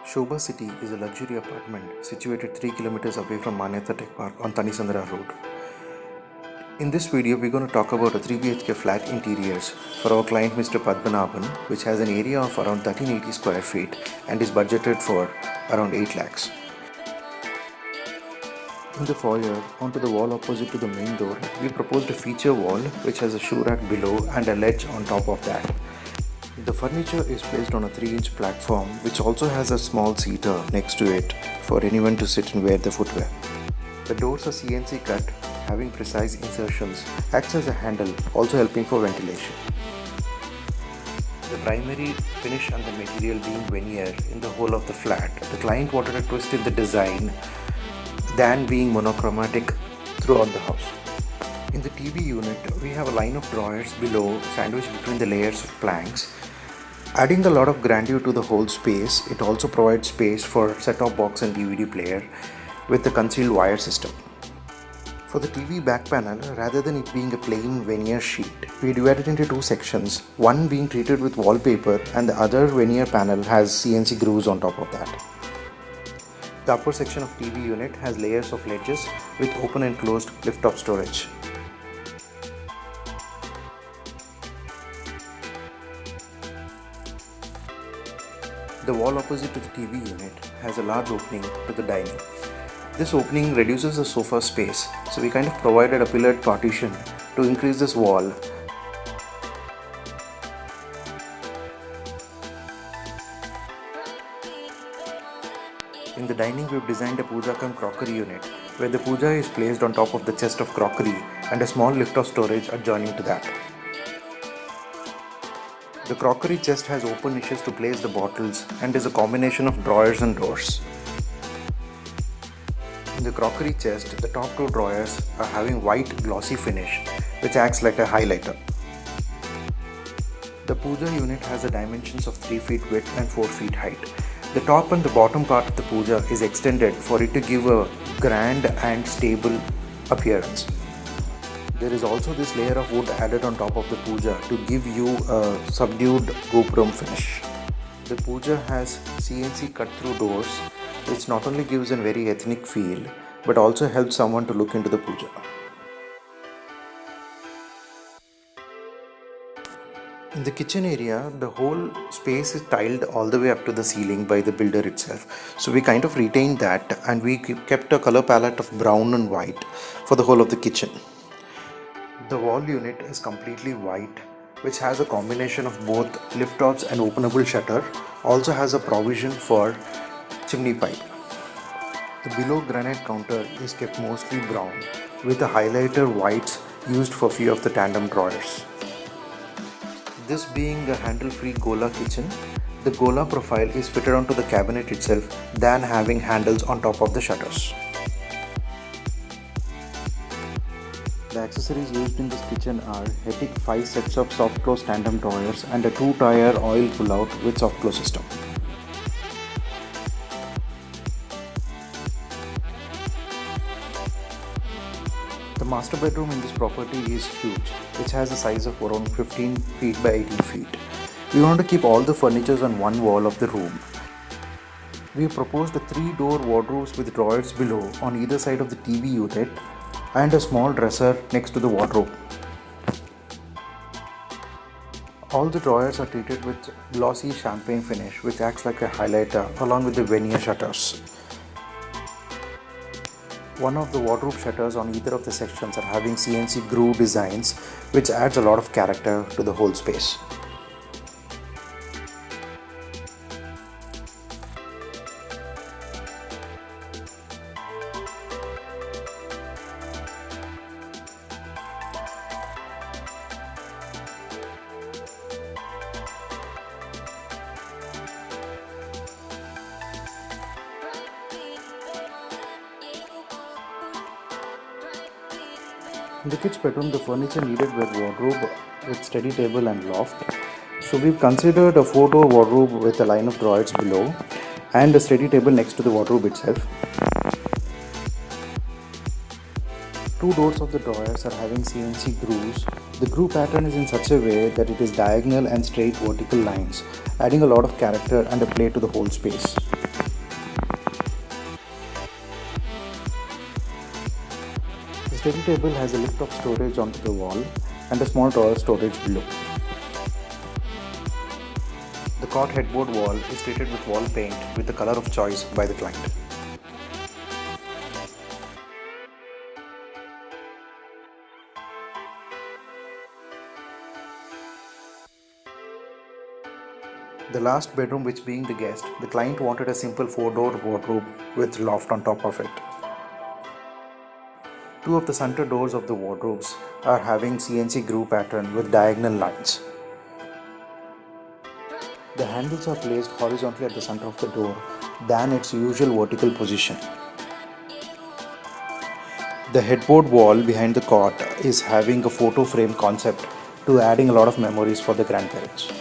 Sobha City is a luxury apartment situated 3 kilometers away from Manyata Tech Park on Tanisandra Road. In this video, we're going to talk about a 3 BHK flat interiors for our client Mr. Padmanabhan, which has an area of around 1380 square feet and is budgeted for around 8 lakhs. In the foyer, onto the wall opposite to the main door, we proposed a feature wall which has a shoe rack below and a ledge on top of that. The furniture is placed on a 3-inch platform which also has a small seater next to it for anyone to sit and wear the footwear. The doors are CNC cut, having precise insertions, acts as a handle, also helping for ventilation. The primary finish and the material being veneer in the whole of the flat. The client wanted a twist in the design than being monochromatic throughout the house. In the TV unit, we have a line of drawers below sandwiched between the layers of planks. Adding a lot of grandeur to the whole space, it also provides space for set-top box and DVD player with the concealed wire system. For the TV back panel, rather than it being a plain veneer sheet, we divided into two sections, one being treated with wallpaper and the other veneer panel has CNC grooves on top of that. The upper section of TV unit has layers of ledges with open and closed lift-top storage. The wall opposite to the TV unit has a large opening to the dining. This opening reduces the sofa space, so we kind of provided a pillared partition to increase this wall. In the dining, we've designed a Puja crockery unit, where the Puja is placed on top of the chest of crockery and a small lift of storage adjoining to that. The crockery chest has open niches to place the bottles and is a combination of drawers and doors. In the crockery chest, the top two drawers are having white glossy finish which acts like a highlighter. The Puja unit has the dimensions of 3 feet width and 4 feet height. The top and the bottom part of the Puja is extended for it to give a grand and stable appearance. There is also this layer of wood added on top of the Puja to give you a subdued gopuram finish. The Puja has CNC cut through doors which not only gives a very ethnic feel but also helps someone to look into the Puja. In the kitchen area, the whole space is tiled all the way up to the ceiling by the builder itself. So we kind of retained that and we kept a color palette of brown and white for the whole of the kitchen. The wall unit is completely white, which has a combination of both lift tops and openable shutter. Also has a provision for chimney pipe. The below granite counter is kept mostly brown with a highlighter whites used for few of the tandem drawers. This being a handle-free Gola kitchen, the Gola profile is fitted onto the cabinet itself than having handles on top of the shutters. The accessories used in this kitchen are Hetic 5 sets of soft close tandem drawers and a 2-tier oil pull-out with soft close system. The master bedroom in this property is huge, which has a size of around 15 feet by 18 feet. We want to keep all the furnitures on one wall of the room. We have proposed a 3-door wardrobes with drawers below on either side of the TV unit and a small dresser next to the wardrobe. All the drawers are treated with glossy champagne finish which acts like a highlighter along with the veneer shutters. One of the wardrobe shutters on either of the sections are having CNC groove designs which adds a lot of character to the whole space. In the kids' bedroom, the furniture needed were wardrobe with study table and loft. So we've considered a 4-door wardrobe with a line of drawers below and a study table next to the wardrobe itself. 2 doors of the drawers are having CNC grooves. The groove pattern is in such a way that it is diagonal and straight vertical lines, adding a lot of character and a play to the whole space. study table has a lift-top storage onto the wall and a small drawer storage below. The cot headboard wall is treated with wall paint with the color of choice by the client. The last bedroom, which being the guest, the client wanted a simple 4-door wardrobe with loft on top of it. Two of the center doors of the wardrobes are having CNC groove pattern with diagonal lines. The handles are placed horizontally at the center of the door than its usual vertical position. The headboard wall behind the cot is having a photo frame concept to adding a lot of memories for the grandparents.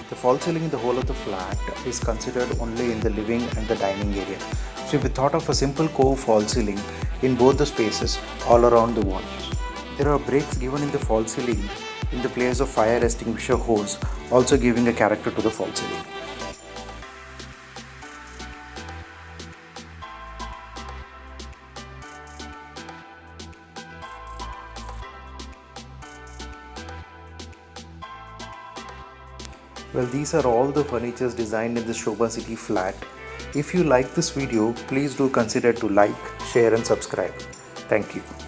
The false ceiling in the whole of the flat is considered only in the living and the dining area. So we thought of a simple cove false ceiling in both the spaces all around the walls. There are breaks given in the false ceiling in the place of fire extinguisher hose, also giving a character to the false ceiling. Well, these are all the furnitures designed in the Sobha City flat. If you like this video, please do consider to like, share and subscribe. Thank you.